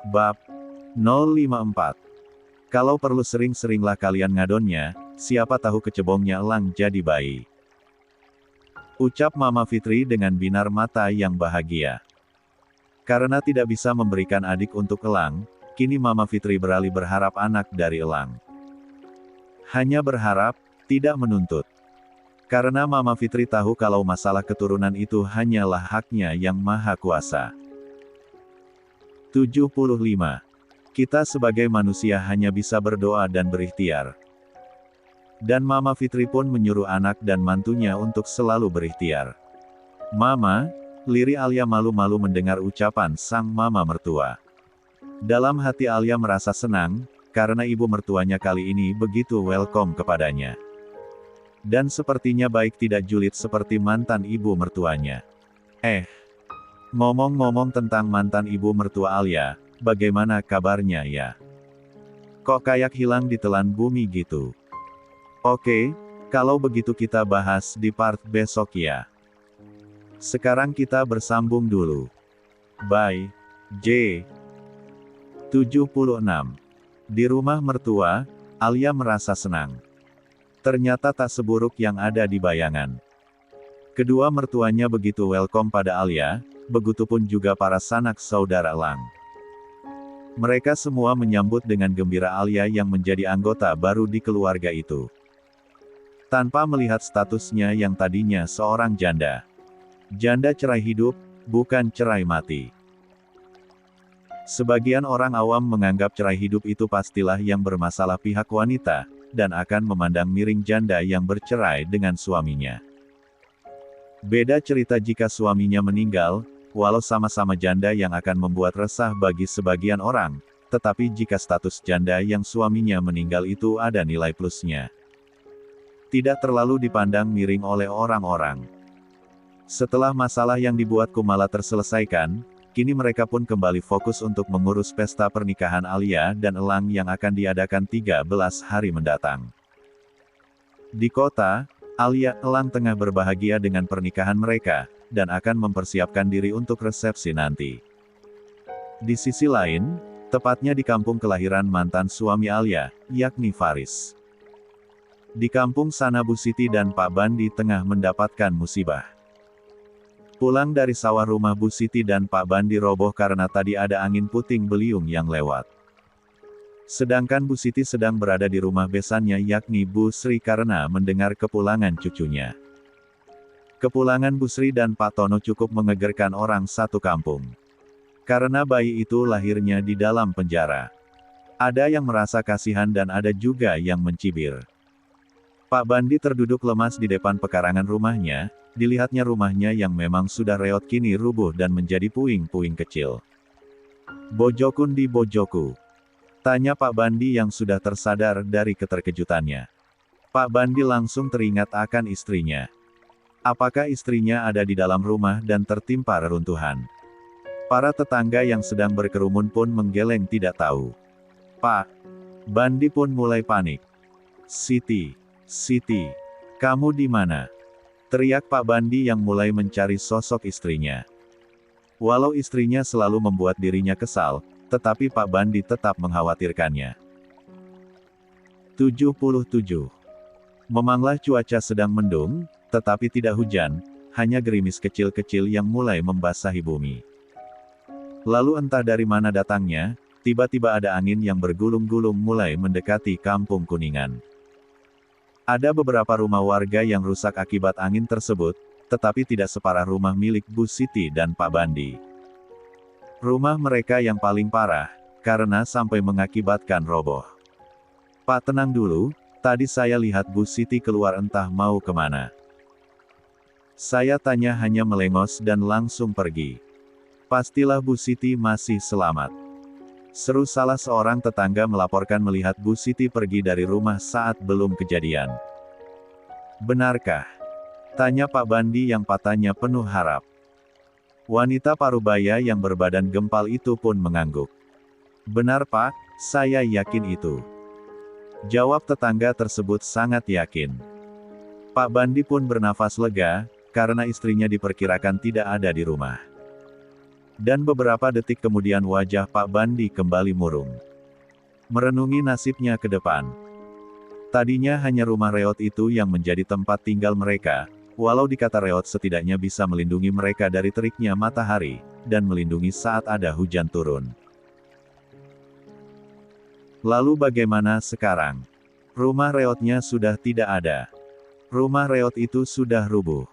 Bab 054. Kalau perlu sering-seringlah kalian ngadonnya, siapa tahu kecebongnya elang jadi bayi. Ucap Mama Fitri dengan binar mata yang bahagia. Karena tidak bisa memberikan adik untuk elang, kini Mama Fitri beralih berharap anak dari elang. Hanya berharap, tidak menuntut. Karena Mama Fitri tahu kalau masalah keturunan itu hanyalah haknya yang maha kuasa. 75. Kita sebagai manusia hanya bisa berdoa dan berikhtiar. Dan Mama Fitri pun menyuruh anak dan mantunya untuk selalu berikhtiar. Mama, lirih Alia malu-malu mendengar ucapan sang mama mertua. Dalam hati Alia merasa senang, karena ibu mertuanya kali ini begitu welcome kepadanya. Dan sepertinya baik tidak julid seperti mantan ibu mertuanya. Ngomong-ngomong tentang mantan ibu mertua Alia, bagaimana kabarnya ya? Kok kayak hilang ditelan bumi gitu? Oke, kalau begitu kita bahas di part besok ya. Sekarang kita bersambung dulu. Bye. J. 76. Di rumah mertua, Alia merasa senang. Ternyata tak seburuk yang ada di bayangan. Kedua mertuanya begitu welcome pada Alia, begitupun juga para sanak saudara elang. Mereka semua menyambut dengan gembira Alia yang menjadi anggota baru di keluarga itu. Tanpa melihat statusnya yang tadinya seorang janda. Janda cerai hidup, bukan cerai mati. Sebagian orang awam menganggap cerai hidup itu pastilah yang bermasalah pihak wanita, dan akan memandang miring janda yang bercerai dengan suaminya. Beda cerita jika suaminya meninggal, walau sama-sama janda yang akan membuat resah bagi sebagian orang, tetapi jika status janda yang suaminya meninggal itu ada nilai plusnya. Tidak terlalu dipandang miring oleh orang-orang. Setelah masalah yang dibuat Kumala terselesaikan, kini mereka pun kembali fokus untuk mengurus pesta pernikahan Alia dan Elang yang akan diadakan 13 hari mendatang. Di kota, Alia, Elang tengah berbahagia dengan pernikahan mereka, dan akan mempersiapkan diri untuk resepsi nanti. Di sisi lain, tepatnya di kampung kelahiran mantan suami Alia, yakni Faris. Di kampung sana Bu Siti dan Pak Bandi tengah mendapatkan musibah. Pulang dari sawah rumah Bu Siti dan Pak Bandi roboh karena tadi ada angin puting beliung yang lewat. Sedangkan Bu Siti sedang berada di rumah besannya yakni Bu Sri karena mendengar kepulangan cucunya. Kepulangan Bu Sri dan Pak Tono cukup mengegerkan orang satu kampung. Karena bayi itu lahirnya di dalam penjara. Ada yang merasa kasihan dan ada juga yang mencibir. Pak Bandi terduduk lemas di depan pekarangan rumahnya, dilihatnya rumahnya yang memang sudah reot kini rubuh dan menjadi puing-puing kecil. Bojokun di bojoku. Tanya Pak Bandi yang sudah tersadar dari keterkejutannya. Pak Bandi langsung teringat akan istrinya. Apakah istrinya ada di dalam rumah dan tertimpa reruntuhan? Para tetangga yang sedang berkerumun pun menggeleng tidak tahu. Pak Bandi pun mulai panik. Siti, kamu di mana? Teriak Pak Bandi yang mulai mencari sosok istrinya. Walau istrinya selalu membuat dirinya kesal, tetapi Pak Bandi tetap mengkhawatirkannya. 77. Memanglah cuaca sedang mendung, tetapi tidak hujan, hanya gerimis kecil-kecil yang mulai membasahi bumi. Lalu entah dari mana datangnya, tiba-tiba ada angin yang bergulung-gulung mulai mendekati kampung Kuningan. Ada beberapa rumah warga yang rusak akibat angin tersebut, tetapi tidak separah rumah milik Bu Siti dan Pak Bandi. Rumah mereka yang paling parah, karena sampai mengakibatkan roboh. Pak tenang dulu, tadi saya lihat Bu Siti keluar entah mau kemana. Saya tanya hanya melengos dan langsung pergi. Pastilah Bu Siti masih selamat. Seru salah seorang tetangga melaporkan melihat Bu Siti pergi dari rumah saat belum kejadian. Benarkah? Tanya Pak Bandi yang patahnya penuh harap. Wanita parubaya yang berbadan gempal itu pun mengangguk. Benar Pak, saya yakin itu. Jawab tetangga tersebut sangat yakin. Pak Bandi pun bernafas lega, karena istrinya diperkirakan tidak ada di rumah. Dan beberapa detik kemudian wajah Pak Bandi kembali murung. Merenungi nasibnya ke depan. Tadinya hanya rumah reot itu yang menjadi tempat tinggal mereka, walau dikata reot setidaknya bisa melindungi mereka dari teriknya matahari, dan melindungi saat ada hujan turun. Lalu bagaimana sekarang? Rumah reotnya sudah tidak ada. Rumah reot itu sudah rubuh.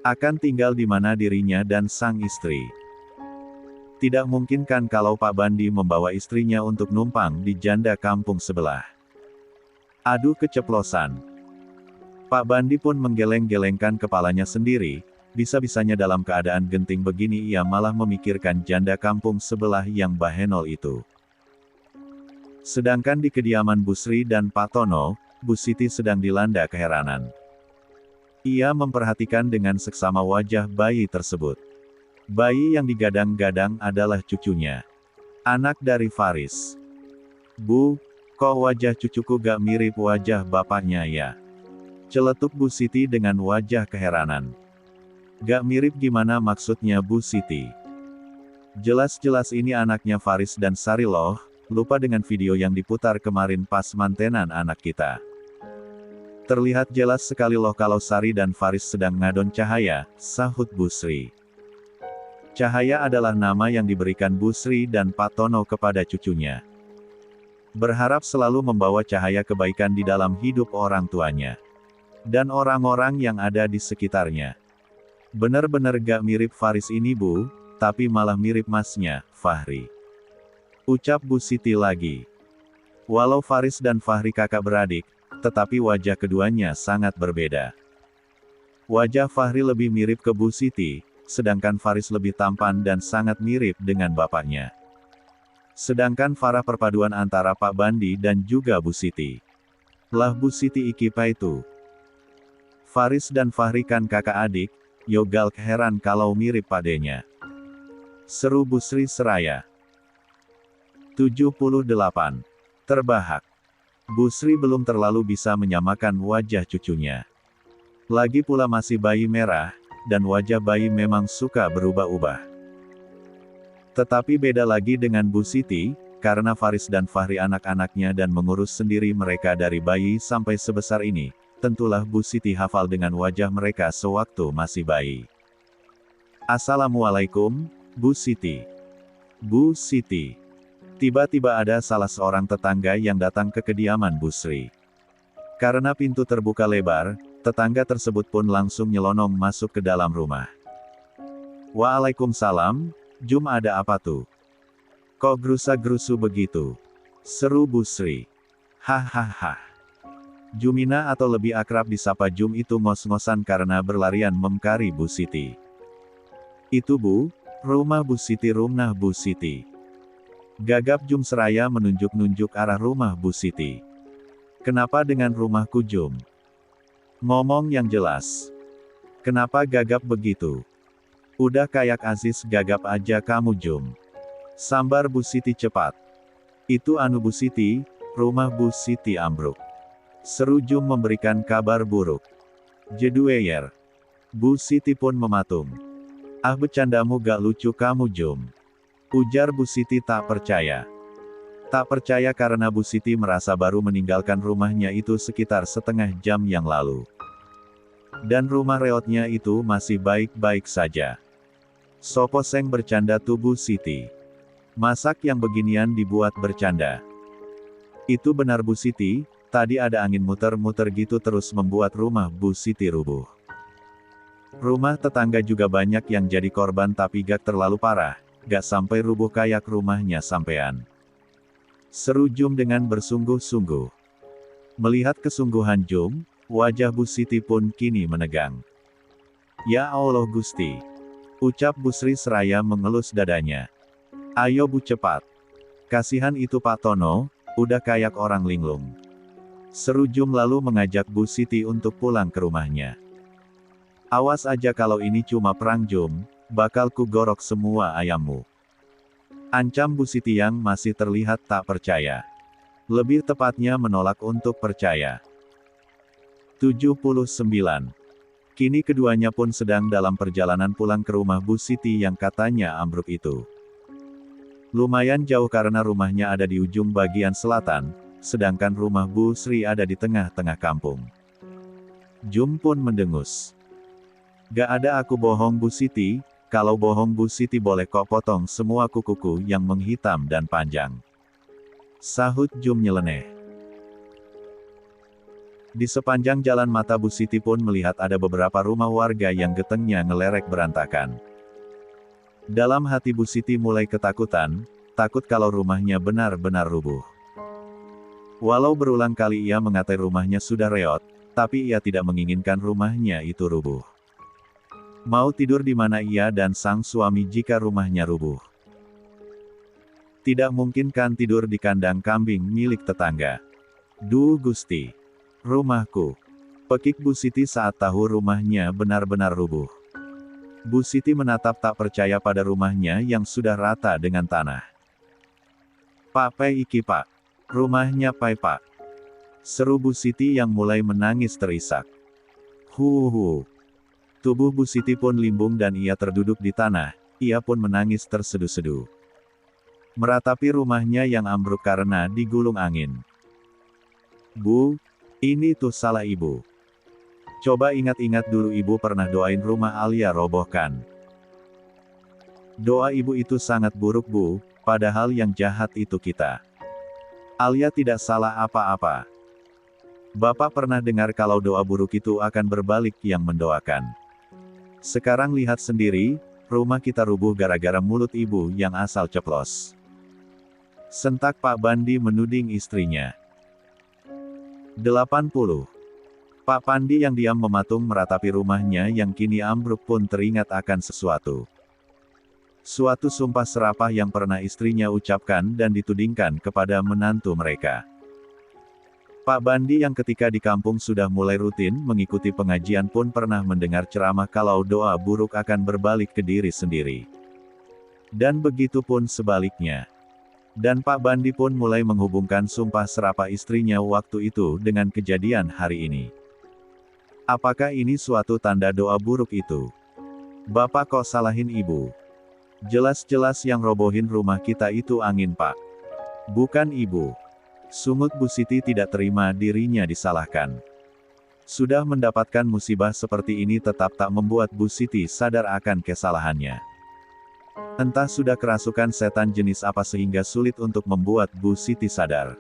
Akan tinggal di mana dirinya dan sang istri? Tidak mungkin kan kalau Pak Bandi membawa istrinya untuk numpang di janda kampung sebelah. Aduh keceplosan. Pak Bandi pun menggeleng-gelengkan kepalanya sendiri, bisa-bisanya dalam keadaan genting begini ia malah memikirkan janda kampung sebelah yang bahenol itu. Sedangkan di kediaman Bu Sri dan Pak Tono, Bu Siti sedang dilanda keheranan. Ia memperhatikan dengan seksama wajah bayi tersebut. Bayi yang digadang-gadang adalah cucunya. Anak dari Faris. Bu, kok wajah cucuku gak mirip wajah bapaknya ya? Celetuk Bu Siti dengan wajah keheranan. Gak mirip gimana maksudnya Bu Siti? Jelas-jelas ini anaknya Faris dan Sari loh, lupa dengan video yang diputar kemarin pas mantenan anak kita. Terlihat jelas sekali loh kalau Sari dan Faris sedang ngadon Cahaya, sahut Bu Sri. Cahaya adalah nama yang diberikan Bu Sri dan Pak Tono kepada cucunya. Berharap selalu membawa cahaya kebaikan di dalam hidup orang tuanya. Dan orang-orang yang ada di sekitarnya. Bener-bener gak mirip Faris ini Bu, tapi malah mirip masnya, Fahri. Ucap Bu Siti lagi. Walau Faris dan Fahri kakak beradik, tetapi wajah keduanya sangat berbeda. Wajah Fahri lebih mirip ke Bu Siti, sedangkan Faris lebih tampan dan sangat mirip dengan bapaknya. Sedangkan Farah perpaduan antara Pak Bandi dan juga Bu Siti. Lah Bu Siti ikipa itu. Faris dan Fahri kan kakak adik, Yogal heran kalau mirip padenya. Seru Bu Sri seraya. 78. Terbahak. Bu Sri belum terlalu bisa menyamakan wajah cucunya. Lagi pula masih bayi merah, dan wajah bayi memang suka berubah-ubah. Tetapi beda lagi dengan Bu Siti, karena Faris dan Fahri anak-anaknya dan mengurus sendiri mereka dari bayi sampai sebesar ini, tentulah Bu Siti hafal dengan wajah mereka sewaktu masih bayi. Assalamualaikum, Bu Siti. Bu Siti. Tiba-tiba ada salah seorang tetangga yang datang ke kediaman Bu Sri. Karena pintu terbuka lebar, tetangga tersebut pun langsung nyelonong masuk ke dalam rumah. Waalaikumsalam, Jum ada apa tuh? Kok gerusa-gerusu begitu? Seru Bu Sri. Hahaha. Jumina atau lebih akrab disapa Jum itu ngos-ngosan karena berlarian memkari Bu Siti. Itu Bu, rumah Bu Siti rumah Bu Siti. Gagap Jum seraya menunjuk-nunjuk arah rumah Bu Siti. Kenapa dengan rumahku Jum? Ngomong yang jelas. Kenapa gagap begitu? Udah kayak Aziz gagap aja kamu Jum. Sambar Bu Siti cepat. Itu anu Bu Siti, rumah Bu Siti ambruk. Seru Jum memberikan kabar buruk. Jedueyer. Bu Siti pun mematung. Ah bercandamu gak lucu kamu Jum. Ujar Bu Siti tak percaya. Tak percaya karena Bu Siti merasa baru meninggalkan rumahnya itu sekitar setengah jam yang lalu. Dan rumah reotnya itu masih baik-baik saja. Sopo seng bercanda tuh Bu Siti. Masak yang beginian dibuat bercanda. Itu benar Bu Siti, tadi ada angin muter-muter gitu terus membuat rumah Bu Siti rubuh. Rumah tetangga juga banyak yang jadi korban tapi gak terlalu parah, gak sampai rubuh kayak rumahnya sampean. Seru Jum dengan bersungguh-sungguh. Melihat kesungguhan Jum, wajah Bu Siti pun kini menegang. Ya Allah Gusti. Ucap Bu Sri seraya mengelus dadanya. Ayo Bu cepat. Kasihan itu Pak Tono, udah kayak orang linglung. Seru Jum lalu mengajak Bu Siti untuk pulang ke rumahnya. Awas aja kalau ini cuma perang Jum, bakal ku gorok semua ayammu. Ancam Bu Siti yang masih terlihat tak percaya. Lebih tepatnya menolak untuk percaya. 79. Kini keduanya pun sedang dalam perjalanan pulang ke rumah Bu Siti yang katanya ambruk itu. Lumayan jauh karena rumahnya ada di ujung bagian selatan, sedangkan rumah Bu Sri ada di tengah-tengah kampung. Jum pun mendengus. Gak ada aku bohong Bu Siti, kalau bohong Bu Siti boleh kok potong semua kukuku yang menghitam dan panjang. Sahut Jum nyeleneh. Di sepanjang jalan mata Bu Siti pun melihat ada beberapa rumah warga yang getengnya ngelerek berantakan. Dalam hati Bu Siti mulai ketakutan, takut kalau rumahnya benar-benar rubuh. Walau berulang kali ia mengatai rumahnya sudah reot, tapi ia tidak menginginkan rumahnya itu rubuh. Mau tidur di mana ia dan sang suami jika rumahnya rubuh? Tidak mungkin kan tidur di kandang kambing milik tetangga. Duh Gusti. Rumahku. Pekik Bu Siti saat tahu rumahnya benar-benar rubuh. Bu Siti menatap tak percaya pada rumahnya yang sudah rata dengan tanah. Pak Pai iki Pak. Rumahnya Pai Pak. Seru Bu Siti yang mulai menangis terisak. Huuhu. Tubuh Bu Siti pun limbung dan ia terduduk di tanah, ia pun menangis tersedu-sedu. Meratapi rumahnya yang ambruk karena digulung angin. Bu, ini tuh salah ibu. Coba ingat-ingat dulu ibu pernah doain rumah Alia roboh kan? Doa ibu itu sangat buruk Bu, padahal yang jahat itu kita. Alia tidak salah apa-apa. Bapak pernah dengar kalau doa buruk itu akan berbalik yang mendoakan. Sekarang lihat sendiri, rumah kita rubuh gara-gara mulut ibu yang asal ceplos. Sentak Pak Bandi menuding istrinya. 80. Pak Pandi yang diam mematung meratapi rumahnya yang kini ambruk pun teringat akan sesuatu. Suatu sumpah serapah yang pernah istrinya ucapkan dan ditudingkan kepada menantu mereka. Pak Bandi yang ketika di kampung sudah mulai rutin mengikuti pengajian pun pernah mendengar ceramah kalau doa buruk akan berbalik ke diri sendiri. Dan begitu pun sebaliknya. Dan Pak Bandi pun mulai menghubungkan sumpah serapah istrinya waktu itu dengan kejadian hari ini. Apakah ini suatu tanda doa buruk itu? Bapak kok salahin ibu? Jelas-jelas yang robohin rumah kita itu angin Pak. Bukan ibu. Sungut Bu Siti tidak terima dirinya disalahkan. Sudah mendapatkan musibah seperti ini tetap tak membuat Bu Siti sadar akan kesalahannya. Entah sudah kerasukan setan jenis apa sehingga sulit untuk membuat Bu Siti sadar.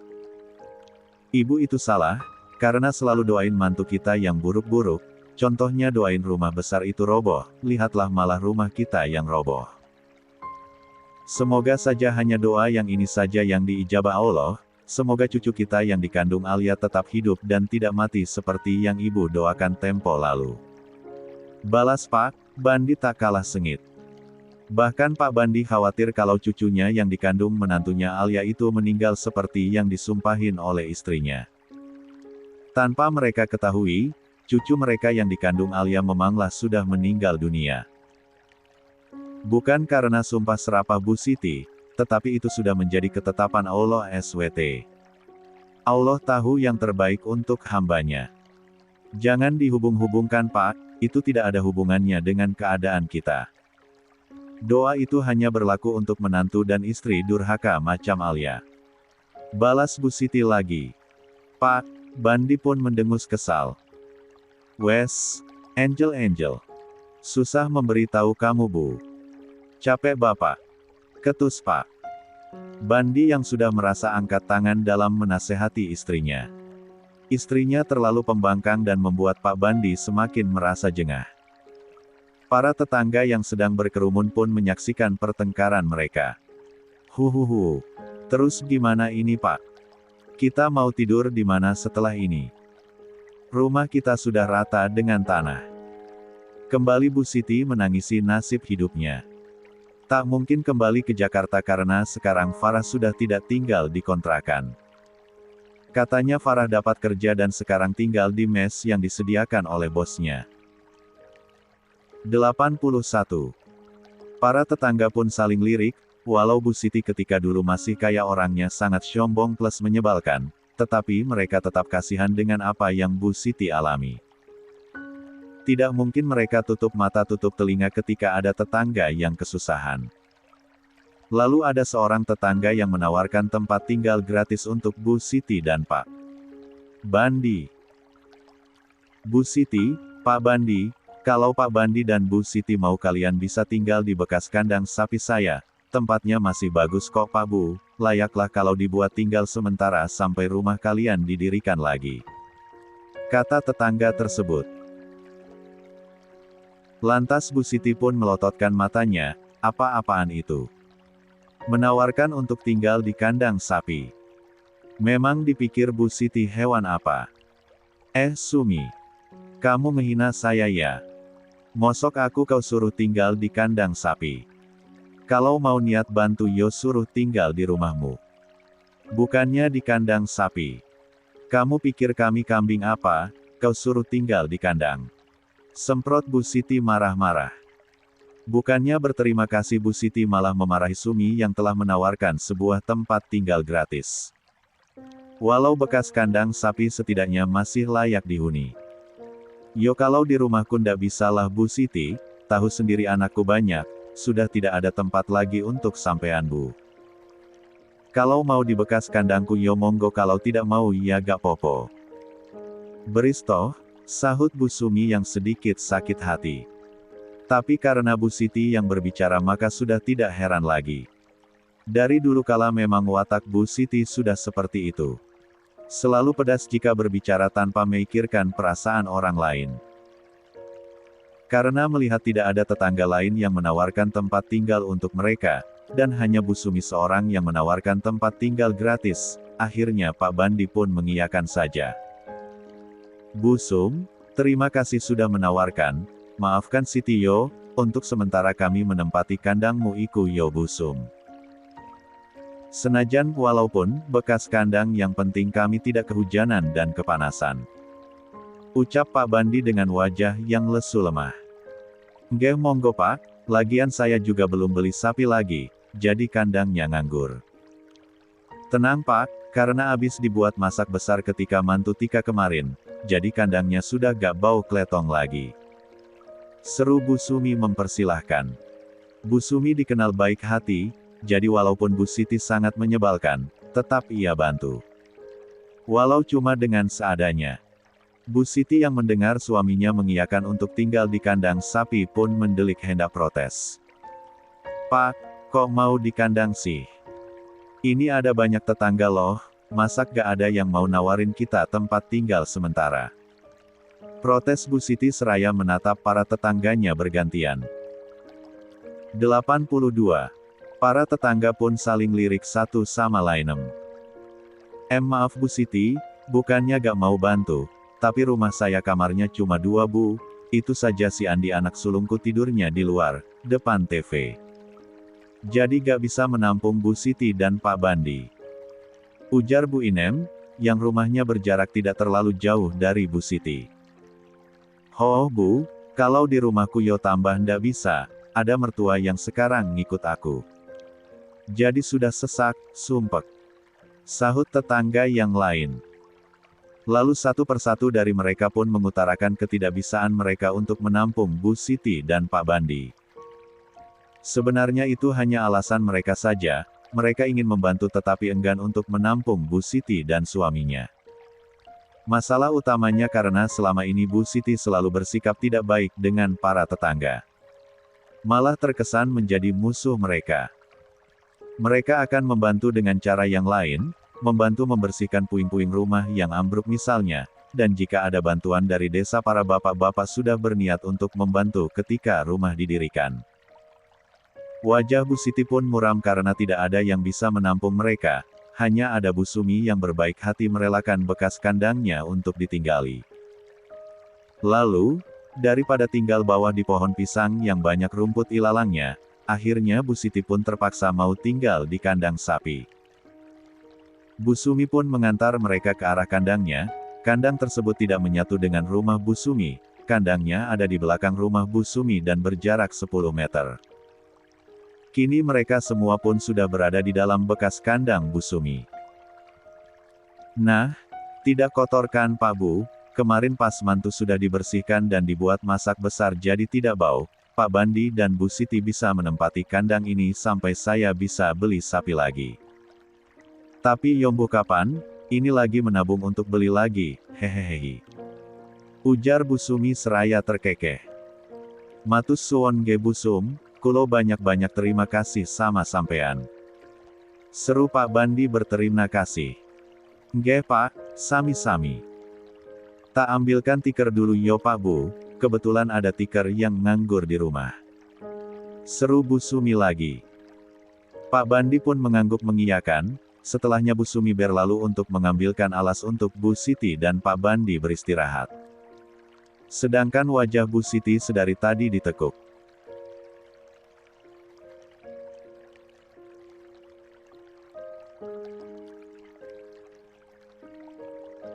Ibu itu salah, karena selalu doain mantu kita yang buruk-buruk, contohnya doain rumah besar itu roboh, lihatlah malah rumah kita yang roboh. Semoga saja hanya doa yang ini saja yang diijabah Allah, semoga cucu kita yang dikandung Alia tetap hidup dan tidak mati seperti yang ibu doakan tempo lalu. Balas Pak Bandi tak kalah sengit. Bahkan Pak Bandi khawatir kalau cucunya yang dikandung menantunya Alia itu meninggal seperti yang disumpahin oleh istrinya. Tanpa mereka ketahui, cucu mereka yang dikandung Alia memanglah sudah meninggal dunia. Bukan karena sumpah serapah Bu Siti, tetapi itu sudah menjadi ketetapan Allah SWT. Allah tahu yang terbaik untuk hambanya. Jangan dihubung-hubungkan Pak, itu tidak ada hubungannya dengan keadaan kita. Doa itu hanya berlaku untuk menantu dan istri durhaka macam Alia. Balas Bu Siti lagi. Pak Bandi pun mendengus kesal. Wes, Angel. Susah memberitahu kamu Bu. Capek Bapak. Ketus Pak Bandi yang sudah merasa angkat tangan dalam menasehati istrinya. Istrinya terlalu pembangkang dan membuat Pak Bandi semakin merasa jengah. Para tetangga yang sedang berkerumun pun menyaksikan pertengkaran mereka. Huhuhu. Terus gimana ini Pak? Kita mau tidur di mana setelah ini? Rumah kita sudah rata dengan tanah. Kembali Bu Siti menangisi nasib hidupnya. Tak mungkin kembali ke Jakarta karena sekarang Farah sudah tidak tinggal di kontrakan. Katanya Farah dapat kerja dan sekarang tinggal di mes yang disediakan oleh bosnya. 81. Para tetangga pun saling lirik, walau Bu Siti ketika dulu masih kaya orangnya sangat sombong plus menyebalkan, tetapi mereka tetap kasihan dengan apa yang Bu Siti alami. Tidak mungkin mereka tutup mata tutup telinga ketika ada tetangga yang kesusahan. Lalu ada seorang tetangga yang menawarkan tempat tinggal gratis untuk Bu Siti dan Pak Bandi. Bu Siti, Pak Bandi, kalau Pak Bandi dan Bu Siti mau kalian bisa tinggal di bekas kandang sapi saya. Tempatnya masih bagus kok Pak Bu, layaklah kalau dibuat tinggal sementara sampai rumah kalian didirikan lagi. Kata tetangga tersebut. Lantas Bu Siti pun melototkan matanya, apa-apaan itu? Menawarkan untuk tinggal di kandang sapi. Memang dipikir Bu Siti hewan apa? Sumi. Kamu menghina saya ya? Mosok aku kau suruh tinggal di kandang sapi? Kalau mau niat bantu yo suruh tinggal di rumahmu. Bukannya di kandang sapi. Kamu pikir kami kambing apa, kau suruh tinggal di kandang? Semprot Bu Siti marah-marah. Bukannya berterima kasih Bu Siti malah memarahi Sumi yang telah menawarkan sebuah tempat tinggal gratis. Walau bekas kandang sapi setidaknya masih layak dihuni. Yo kalau di rumahku ndak bisalah Bu Siti, tahu sendiri anakku banyak, sudah tidak ada tempat lagi untuk sampean Bu. Kalau mau di bekas kandangku yo monggo kalau tidak mau ya gak popo. Beristoh, sahut Bu Sumi yang sedikit sakit hati. Tapi karena Bu Siti yang berbicara maka sudah tidak heran lagi. Dari dulu kala memang watak Bu Siti sudah seperti itu. Selalu pedas jika berbicara tanpa memikirkan perasaan orang lain. Karena melihat tidak ada tetangga lain yang menawarkan tempat tinggal untuk mereka, dan hanya Bu Sumi seorang yang menawarkan tempat tinggal gratis, akhirnya Pak Bandi pun mengiyakan saja. Bu Sum, terima kasih sudah menawarkan, maafkan Siti yo, untuk sementara kami menempati kandangmu iku yo Bu Sum. Senajan walaupun bekas kandang yang penting kami tidak kehujanan dan kepanasan. Ucap Pak Bandi dengan wajah yang lesu lemah. Nggih monggo Pak, lagian saya juga belum beli sapi lagi, jadi kandangnya nganggur. Tenang Pak, karena habis dibuat masak besar ketika mantu Tika kemarin, jadi kandangnya sudah gak bau kletong lagi. Seru Bu Sumi mempersilahkan. Bu Sumi dikenal baik hati, jadi walaupun Bu Siti sangat menyebalkan, tetap ia bantu. Walau cuma dengan seadanya. Bu Siti yang mendengar suaminya mengiyakan untuk tinggal di kandang sapi pun mendelik hendak protes. Pak, kok mau di kandang sih? Ini ada banyak tetangga loh, masak gak ada yang mau nawarin kita tempat tinggal sementara. Protes Bu Siti seraya menatap para tetangganya bergantian. 82. Para tetangga pun saling lirik satu sama lainem. Maaf Bu Siti, bukannya gak mau bantu, tapi rumah saya kamarnya cuma 2 Bu, itu saja si Andi anak sulungku tidurnya di luar, depan TV. Jadi gak bisa menampung Bu Siti dan Pak Bandi. Ujar Bu Inem, yang rumahnya berjarak tidak terlalu jauh dari Bu Siti. Ho Bu, kalau di rumahku yo tambah ndak bisa, ada mertua yang sekarang ngikut aku. Jadi sudah sesak, sumpek. Sahut tetangga yang lain. Lalu satu persatu dari mereka pun mengutarakan ketidakbisaan mereka untuk menampung Bu Siti dan Pak Bandi. Sebenarnya itu hanya alasan mereka saja, mereka ingin membantu tetapi enggan untuk menampung Bu Siti dan suaminya. Masalah utamanya karena selama ini Bu Siti selalu bersikap tidak baik dengan para tetangga. Malah terkesan menjadi musuh mereka. Mereka akan membantu dengan cara yang lain, membantu membersihkan puing-puing rumah yang ambruk misalnya, dan jika ada bantuan dari desa para bapak-bapak sudah berniat untuk membantu ketika rumah didirikan. Wajah Bu Siti pun muram karena tidak ada yang bisa menampung mereka, hanya ada Bu Sumi yang berbaik hati merelakan bekas kandangnya untuk ditinggali. Lalu, daripada tinggal bawah di pohon pisang yang banyak rumput ilalangnya, akhirnya Bu Siti pun terpaksa mau tinggal di kandang sapi. Bu Sumi pun mengantar mereka ke arah kandangnya, kandang tersebut tidak menyatu dengan rumah Bu Sumi, kandangnya ada di belakang rumah Bu Sumi dan berjarak 10 meter. Kini mereka semua pun sudah berada di dalam bekas kandang Bu Sumi. Nah, tidak kotor kan Pak Bu? kemarin pas mantu sudah dibersihkan dan dibuat masak besar jadi tidak bau, Pak Bandi dan Bu Siti bisa menempati kandang ini sampai saya bisa beli sapi lagi. Tapi Yombo kapan? Ini lagi menabung untuk beli lagi, hehehe. Ujar Bu Sumi seraya terkekeh. Matus suwon ge Bu Sum, kulo banyak-banyak terima kasih sama sampean. Seru Pak Bandi berterima kasih. Nggih Pak, sami-sami. Tak ambilkan tikar dulu yo Pak Bu, kebetulan ada tikar yang nganggur di rumah. Seru Bu Sumi lagi. Pak Bandi pun mengangguk mengiyakan, setelahnya Bu Sumi berlalu untuk mengambilkan alas untuk Bu Siti dan Pak Bandi beristirahat. Sedangkan wajah Bu Siti sedari tadi ditekuk.